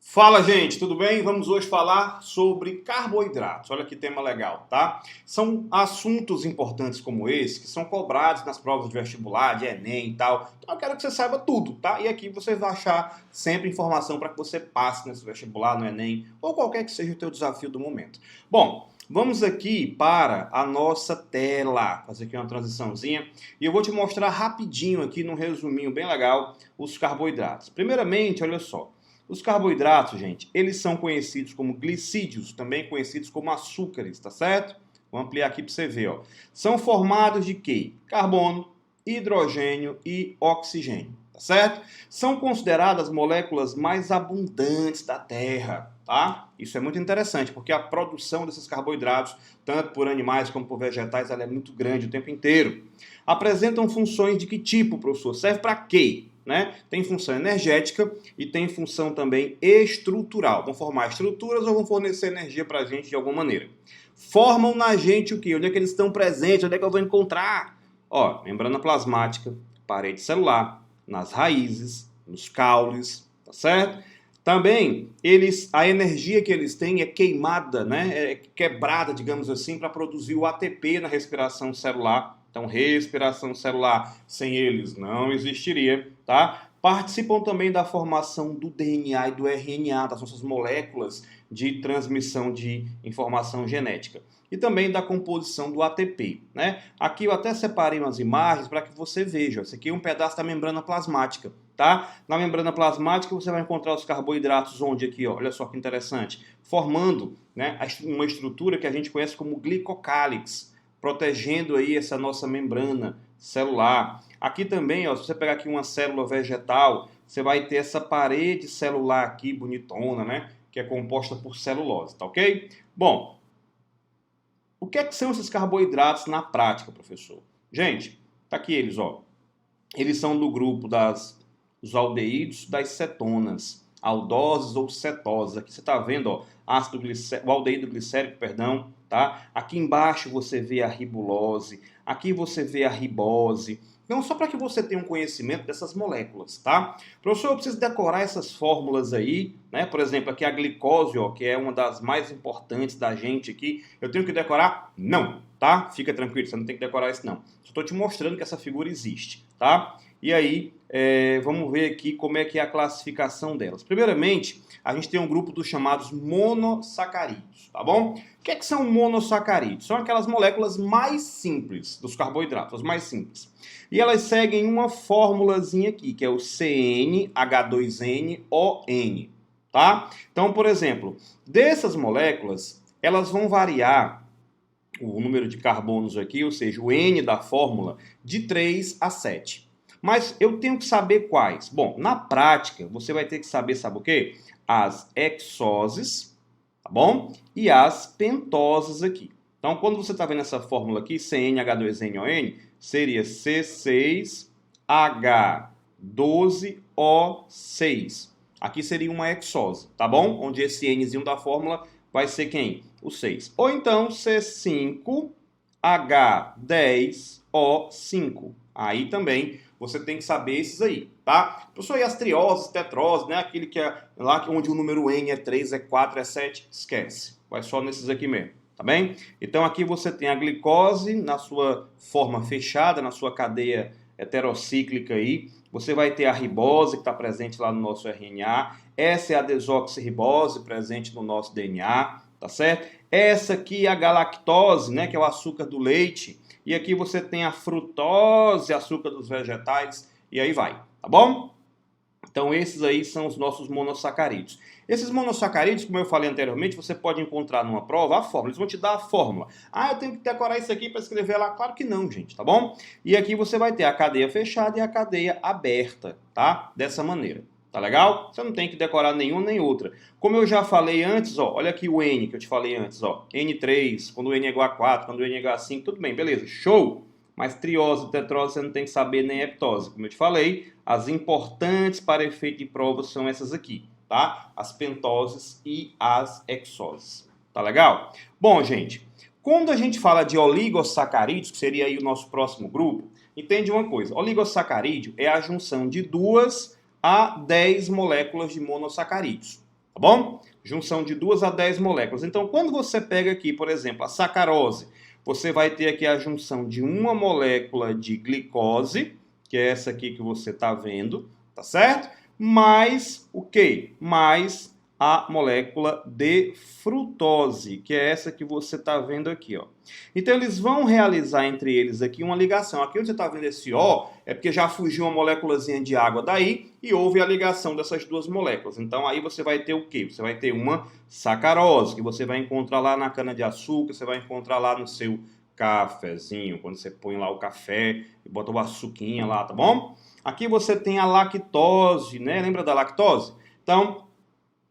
Fala, gente, tudo bem? Vamos hoje falar sobre carboidratos. Olha que tema legal, tá? São assuntos importantes como esse que são cobrados nas provas de vestibular, de Enem e tal. Então eu quero que você saiba tudo, tá? E aqui você vai achar sempre informação para que você passe nesse vestibular, no Enem, ou qualquer que seja o teu desafio do momento. Bom, vamos aqui para a nossa tela, fazer aqui uma transiçãozinha, e eu vou te mostrar rapidinho aqui, num resuminho bem legal, os carboidratos. Primeiramente, olha só. Os carboidratos, gente, eles são conhecidos como glicídios, também conhecidos como açúcares, tá certo? Vou ampliar aqui para você ver, ó. São formados de quê? Carbono, hidrogênio e oxigênio, tá certo? São consideradas moléculas mais abundantes da Terra, tá? Isso é muito interessante, porque a produção desses carboidratos, tanto por animais como por vegetais, ela é muito grande o tempo inteiro. Apresentam funções de que tipo, professor? Serve para quê? Né? Tem função energética e tem função também estrutural. Vão formar estruturas ou vão fornecer energia para a gente de alguma maneira. Formam na gente o quê? Onde é que eles estão presentes? Onde é que eu vou encontrar? Ó, membrana plasmática, parede celular, nas raízes, nos caules, tá certo? Também, a energia que eles têm é queimada, né? É quebrada, digamos assim, para produzir o ATP na respiração celular. Então, respiração celular sem eles não existiria, tá? Participam também da formação do DNA e do RNA, das nossas moléculas de transmissão de informação genética. E também da composição do ATP, né? Aqui eu até separei umas imagens para que você veja. Esse aqui é um pedaço da membrana plasmática, tá? Na membrana plasmática você vai encontrar os carboidratos onde aqui, ó, olha só que interessante, formando, né, uma estrutura que a gente conhece como glicocálix, protegendo aí essa nossa membrana celular. Aqui também, ó, se você pegar aqui uma célula vegetal, você vai ter essa parede celular aqui bonitona, né, que é composta por celulose, tá ok? Bom, o que é que são esses carboidratos na prática, professor? Gente, tá aqui eles, ó. Eles são do grupo dos aldeídos das cetonas, aldoses ou cetosas. Aqui você está vendo, ó, o aldeído glicérico, perdão, tá? Aqui embaixo você vê a ribulose, aqui você vê a ribose. Então, só para que você tenha um conhecimento dessas moléculas, tá? Professor, eu preciso decorar essas fórmulas aí, né? Por exemplo, aqui a glicose, ó, que é uma das mais importantes da gente aqui. Eu tenho que decorar? Não, tá? Fica tranquilo, você não tem que decorar isso não. Só estou te mostrando que essa figura existe, tá? E aí, vamos ver aqui como é que é a classificação delas. Primeiramente, a gente tem um grupo dos chamados monossacarídeos, tá bom? O que é que são monossacarídeos? São aquelas moléculas mais simples dos carboidratos, as mais simples. E elas seguem uma formulazinha aqui, que é o CnH2nOn, tá? Então, por exemplo, dessas moléculas, elas vão variar o número de carbonos aqui, ou seja, o N da fórmula, de 3 a 7. Mas eu tenho que saber quais. Bom, na prática, você vai ter que saber, sabe o quê? As hexoses, tá bom? E as pentoses aqui. Então, quando você está vendo essa fórmula aqui, CnH2nOn, seria C6H12O6. Aqui seria uma hexose, tá bom? Onde esse Nzinho da fórmula vai ser quem? O 6. Ou então C5H10O5. Aí também você tem que saber esses aí, tá? Professor, e as trioses, tetroses, né? Aquele que é lá onde o número N é 3, é 4, é 7, esquece. Vai só nesses aqui mesmo, tá bem? Então aqui você tem a glicose na sua forma fechada, na sua cadeia heterocíclica aí. Você vai ter a ribose que está presente lá no nosso RNA. Essa é a desoxirribose presente no nosso DNA, tá certo? Essa aqui é a galactose, né, que é o açúcar do leite. E aqui você tem a frutose, açúcar dos vegetais, e aí vai, tá bom? Então esses aí são os nossos monossacarídeos. Esses monossacarídeos, como eu falei anteriormente, você pode encontrar numa prova a fórmula. Eles vão te dar a fórmula. Ah, eu tenho que decorar isso aqui para escrever lá. Claro que não, gente, tá bom? E aqui você vai ter a cadeia fechada e a cadeia aberta, tá? Dessa maneira. Tá legal? Você não tem que decorar nenhuma nem outra. Como eu já falei antes, ó, olha aqui o N que eu te falei antes, ó. N3, quando o N é igual a 4, quando o N é igual a 5, tudo bem, beleza, show! Mas triose e tetrose você não tem que saber nem heptose. Como eu te falei, as importantes para efeito de prova são essas aqui, tá? As pentoses e as hexoses. Tá legal? Bom, gente, quando a gente fala de oligossacarídeos, que seria aí o nosso próximo grupo, entende uma coisa. Oligossacarídeo é a junção de 2 a 10 moléculas de monossacarídeos, tá bom? Junção de 2 a 10 moléculas. Então, quando você pega aqui, por exemplo, a sacarose, você vai ter aqui a junção de uma molécula de glicose, que é essa aqui que você está vendo, tá certo? Mais o quê? Mais a molécula de frutose, que é essa que você está vendo aqui, ó. Então, eles vão realizar entre eles aqui uma ligação. Aqui onde você está vendo esse O, é porque já fugiu uma moléculazinha de água daí e houve a ligação dessas duas moléculas. Então, aí você vai ter o quê? Você vai ter uma sacarose, que você vai encontrar lá na cana-de-açúcar, você vai encontrar lá no seu cafezinho, quando você põe lá o café e bota o açuquinha lá, tá bom? Aqui você tem a lactose, né? Lembra da lactose? Então,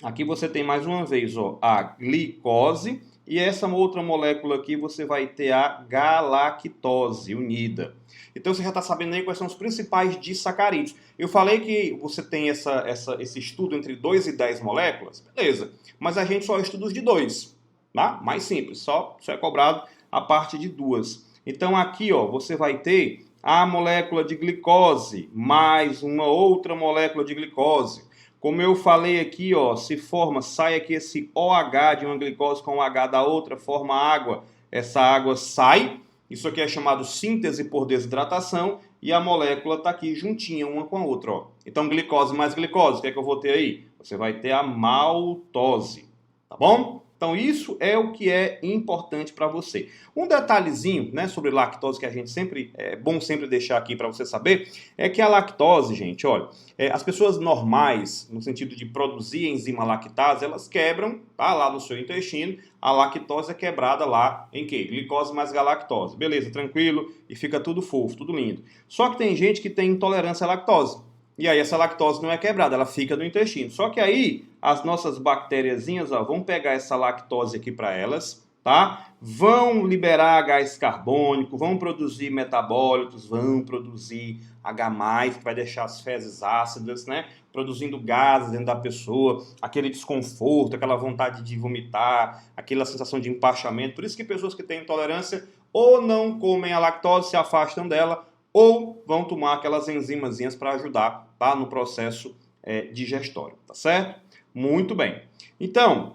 aqui você tem mais uma vez, ó, a glicose e essa outra molécula aqui você vai ter a galactose unida. Então você já está sabendo aí quais são os principais disacarídeos. Eu falei que você tem esse estudo entre 2 e 10 moléculas, beleza, mas a gente só estuda os de 2, tá? Mais simples, só é cobrado a parte de 2. Então aqui, ó, você vai ter a molécula de glicose mais uma outra molécula de glicose. Como eu falei aqui, ó, sai aqui esse OH de uma glicose com o H da outra, forma água. Essa água sai, isso aqui é chamado síntese por desidratação, e a molécula está aqui juntinha uma com a outra, ó. Então, glicose mais glicose, o que é que eu vou ter aí? Você vai ter a maltose, tá bom? Então, isso é o que é importante para você. Um detalhezinho, né, sobre lactose que a gente é bom sempre deixar aqui para você saber, é que a lactose, gente, olha, as pessoas normais, no sentido de produzir enzima lactase, elas quebram, tá, lá no seu intestino, a lactose é quebrada lá em quê? Glicose mais galactose. Beleza, tranquilo, e fica tudo fofo, tudo lindo. Só que tem gente que tem intolerância à lactose. E aí essa lactose não é quebrada, ela fica no intestino. Só que aí as nossas bactériazinhas, ó, vão pegar essa lactose aqui para elas, tá? Vão liberar gás carbônico, vão produzir metabólitos, vão produzir H+, que vai deixar as fezes ácidas, né? Produzindo gases dentro da pessoa, aquele desconforto, aquela vontade de vomitar, aquela sensação de empachamento. Por isso que pessoas que têm intolerância ou não comem a lactose, se afastam dela, ou vão tomar aquelas enzimazinhas para ajudar, tá, no processo digestório, tá certo? Muito bem. Então,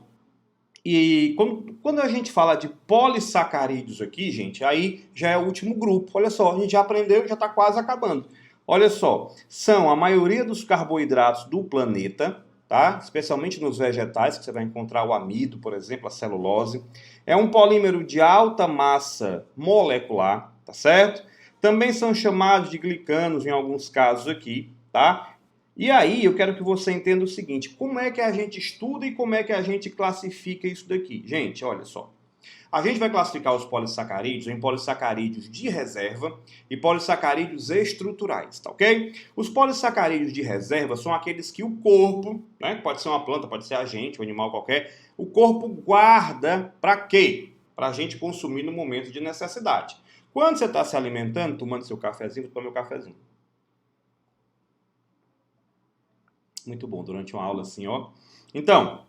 e quando a gente fala de polissacarídeos aqui, gente, aí já é o último grupo. Olha só, a gente já aprendeu, já está quase acabando. Olha só, são a maioria dos carboidratos do planeta, tá? Especialmente nos vegetais, que você vai encontrar o amido, por exemplo, a celulose. É um polímero de alta massa molecular, tá certo? Também são chamados de glicanos em alguns casos aqui, tá? E aí eu quero que você entenda o seguinte, como é que a gente estuda e como é que a gente classifica isso daqui? Gente, olha só. A gente vai classificar os polissacarídeos em polissacarídeos de reserva e polissacarídeos estruturais, tá ok? Os polissacarídeos de reserva são aqueles que o corpo, né, pode ser uma planta, pode ser a gente, um animal qualquer, o corpo guarda para quê? Para a gente consumir no momento de necessidade. Quando você está se alimentando, tomando seu cafezinho, vou tomar meu cafezinho. Muito bom, durante uma aula assim, ó. Então,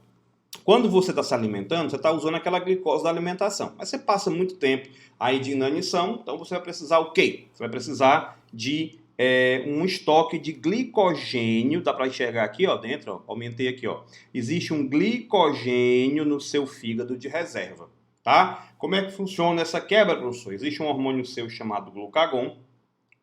quando você está se alimentando, você está usando aquela glicose da alimentação. Mas você passa muito tempo aí de inanição, então você vai precisar o quê? Você vai precisar de um estoque de glicogênio, dá para enxergar aqui, ó, dentro, ó, aumentei aqui, ó. Existe um glicogênio no seu fígado de reserva, tá? Como é que funciona essa quebra, professor? Existe um hormônio seu chamado glucagon,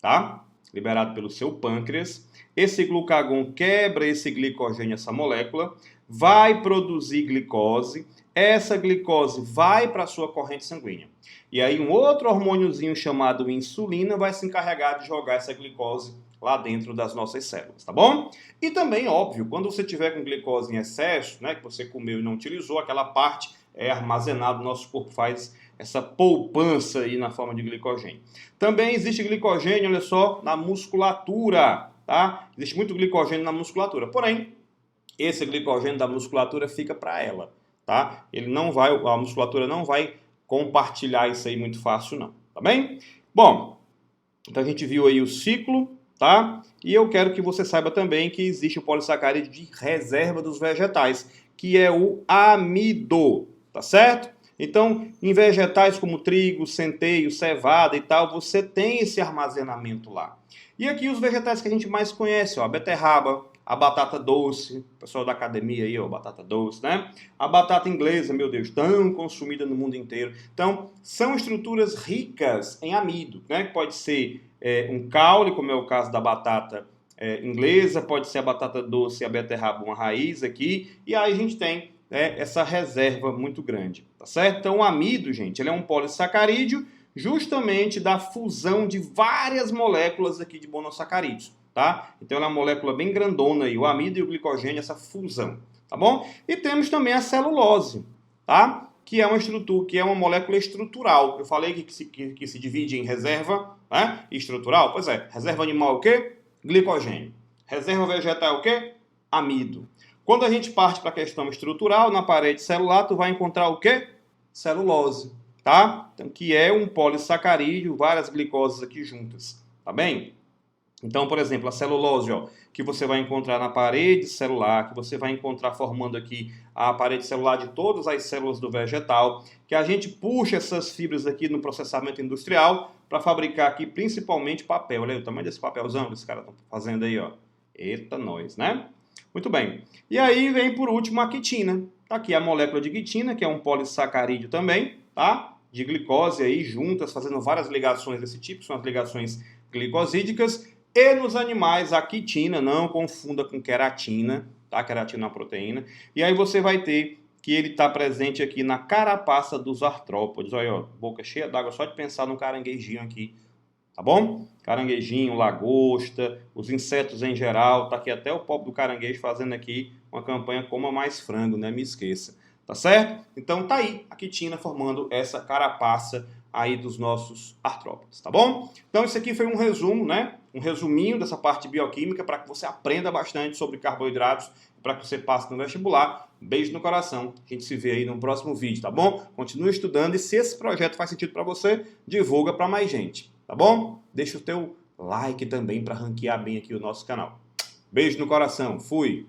tá? Liberado pelo seu pâncreas. Esse glucagon quebra esse glicogênio, essa molécula, vai produzir glicose, essa glicose vai para a sua corrente sanguínea. E aí um outro hormôniozinho chamado insulina vai se encarregar de jogar essa glicose lá dentro das nossas células, tá bom? E também, óbvio, quando você tiver com glicose em excesso, né, que você comeu e não utilizou, aquela parte é armazenada, o nosso corpo faz essa poupança aí na forma de glicogênio. Também existe glicogênio, olha só, na musculatura, tá? Existe muito glicogênio na musculatura, porém, esse glicogênio da musculatura fica para ela, tá? A musculatura não vai compartilhar isso aí muito fácil, não, tá bem? Bom, então a gente viu aí o ciclo, tá? E eu quero que você saiba também que existe o polissacarídeo de reserva dos vegetais, que é o amido, tá certo? Então, em vegetais como trigo, centeio, cevada e tal, você tem esse armazenamento lá. E aqui os vegetais que a gente mais conhece, ó, a beterraba, A batata doce, pessoal da academia aí, ó, batata doce, né? A batata inglesa, meu Deus, tão consumida no mundo inteiro. Então, são estruturas ricas em amido, né? Pode ser um caule, como é o caso da batata inglesa, pode ser a batata doce e a beterraba, uma raiz aqui, e aí a gente tem essa reserva muito grande, tá certo? Então, o amido, gente, ele é um polissacarídeo justamente da fusão de várias moléculas aqui de monossacarídeos, tá? Então, ela é uma molécula bem grandona aí, o amido e o glicogênio, essa fusão, tá bom? E temos também a celulose, tá? Que é uma estrutura, que é uma molécula estrutural. Eu falei que se divide em reserva, né? Estrutural. Pois é, reserva animal é o quê? Glicogênio. Reserva vegetal é o quê? Amido. Quando a gente parte para a questão estrutural, na parede celular, tu vai encontrar o quê? Celulose, tá? Então, que é um polissacarídeo, várias glicoses aqui juntas, tá bem? Então, por exemplo, a celulose, ó, que você vai encontrar na parede celular, que você vai encontrar formando aqui a parede celular de todas as células do vegetal, que a gente puxa essas fibras aqui no processamento industrial para fabricar aqui principalmente papel. Olha aí o tamanho desse papelzão que esses caras estão fazendo aí, ó. Eita, nós, né? Muito bem. E aí vem, por último, a quitina. Tá aqui a molécula de quitina, que é um polissacarídeo também, tá? De glicose aí, juntas, fazendo várias ligações desse tipo, são as ligações glicosídicas. E nos animais, a quitina, não confunda com queratina, tá? Queratina é uma proteína. E aí você vai ter que ele está presente aqui na carapaça dos artrópodes. Olha, ó, boca cheia d'água só de pensar no caranguejinho aqui, tá bom? Caranguejinho, lagosta, os insetos em geral, tá aqui até o pobre do caranguejo fazendo aqui uma campanha Coma Mais Frango, né? Me esqueça, tá certo? Então tá aí a quitina formando essa carapaça aí dos nossos artrópodes, tá bom? Então isso aqui foi um resumo, né? Um resuminho dessa parte bioquímica para que você aprenda bastante sobre carboidratos, para que você passe no vestibular. Beijo no coração. A gente se vê aí no próximo vídeo, tá bom? Continue estudando e se esse projeto faz sentido para você, divulga para mais gente, tá bom? Deixa o teu like também para ranquear bem aqui o nosso canal. Beijo no coração. Fui!